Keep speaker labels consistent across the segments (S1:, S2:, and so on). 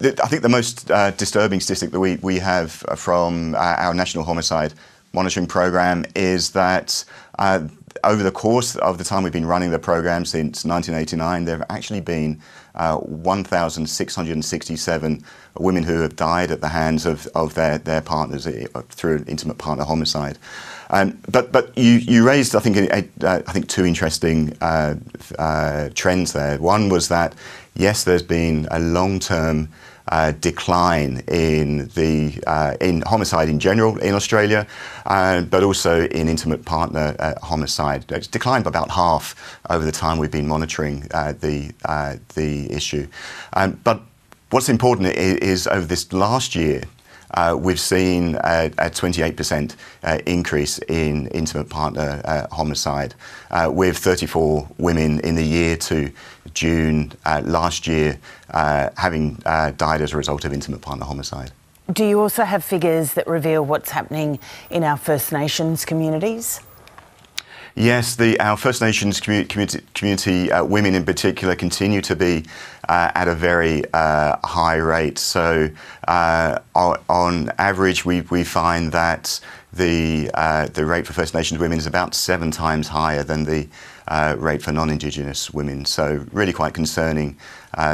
S1: I think the most disturbing statistic that we have from our National Homicide Monitoring Programme is that over the course of the time we've been running the programme since 1989, there have actually been 1,667 women who have died at the hands of their partners through an intimate partner homicide. But you raised, I think, two interesting trends there. One was that, yes, there's been a long-term decline in homicide in general in Australia, but also in intimate partner homicide. It's declined by about half over the time we've been monitoring the issue. But what's important is over this last year, we've seen a 28% increase in intimate partner homicide, with 34 women in the year to June last year having died as a result of intimate partner homicide.
S2: Do you also have figures that reveal what's happening in our First Nations communities?
S1: Yes, our First Nations community women in particular continue to be at a very high rate. So on average, we find that the rate for First Nations women is about 7 times higher than the rate for non-Indigenous women. So really quite concerning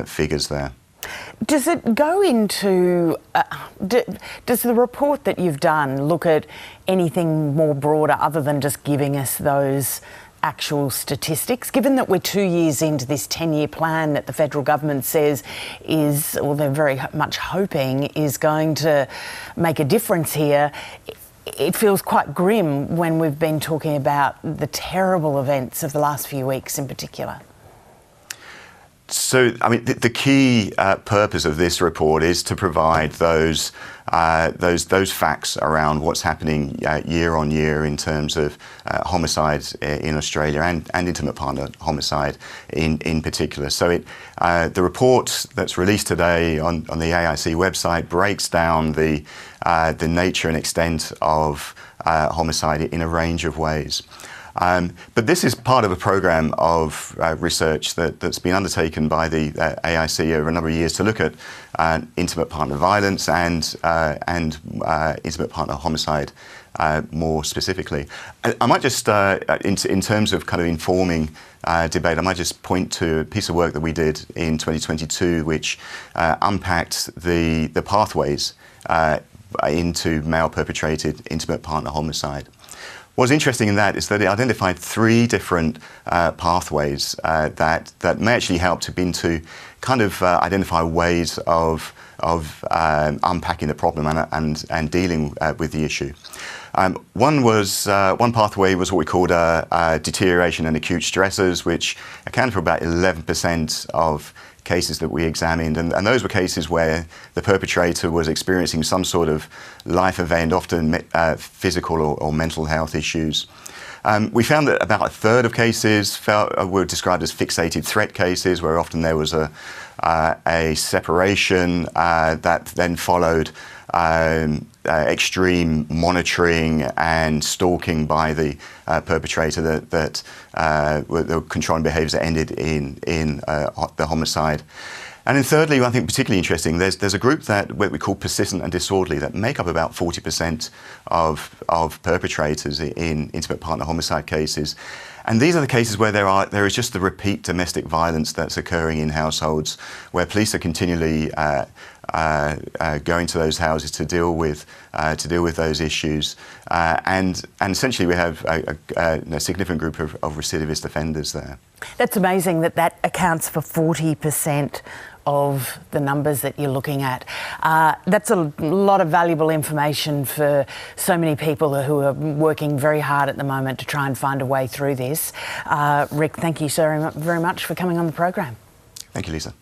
S1: figures there.
S2: Does it go into, does the report that you've done look at anything more broader other than just giving us those actual statistics? Given that we're 2 years into this 10-year plan that the federal government says is, or they're very much hoping, is going to make a difference here, it feels quite grim when we've been talking about the terrible events of the last few weeks in particular.
S1: So, I mean, the key purpose of this report is to provide those facts around what's happening year on year in terms of homicides in Australia and intimate partner homicide in particular. So the report that's released today on the AIC website breaks down the nature and extent of homicide in a range of ways. But this is part of a program of research that's been undertaken by the AIC over a number of years to look at intimate partner violence and intimate partner homicide more specifically. I might just, in terms of kind of informing debate, I might just point to a piece of work that we did in 2022 which unpacked the pathways into male-perpetrated intimate partner homicide. What's interesting in that is that it identified 3 different pathways that may actually help to kind of identify ways of unpacking the problem and dealing with the issue. One pathway was what we called deterioration and acute stressors, which accounted for about 11% of cases that we examined, and those were cases where the perpetrator was experiencing some sort of life event, often physical or mental health issues. We found that about 1/3 of cases were described as fixated threat cases, where often there was a separation that then followed extreme monitoring and stalking by the perpetrator that were controlling behaviours that ended in the homicide. And then thirdly, I think particularly interesting, there's a group that we call persistent and disorderly that make up about 40% of perpetrators in intimate partner homicide cases. And these are the cases where there is just the repeat domestic violence that's occurring in households, where police are continually going to those houses to deal with those issues, and essentially we have a significant group of recidivist offenders there.
S2: That's amazing that accounts for 40% of the numbers that you're looking at. That's a lot of valuable information for so many people who are working very hard at the moment to try and find a way through this. Rick, thank you so very much for coming on the program.
S1: Thank you, Lisa.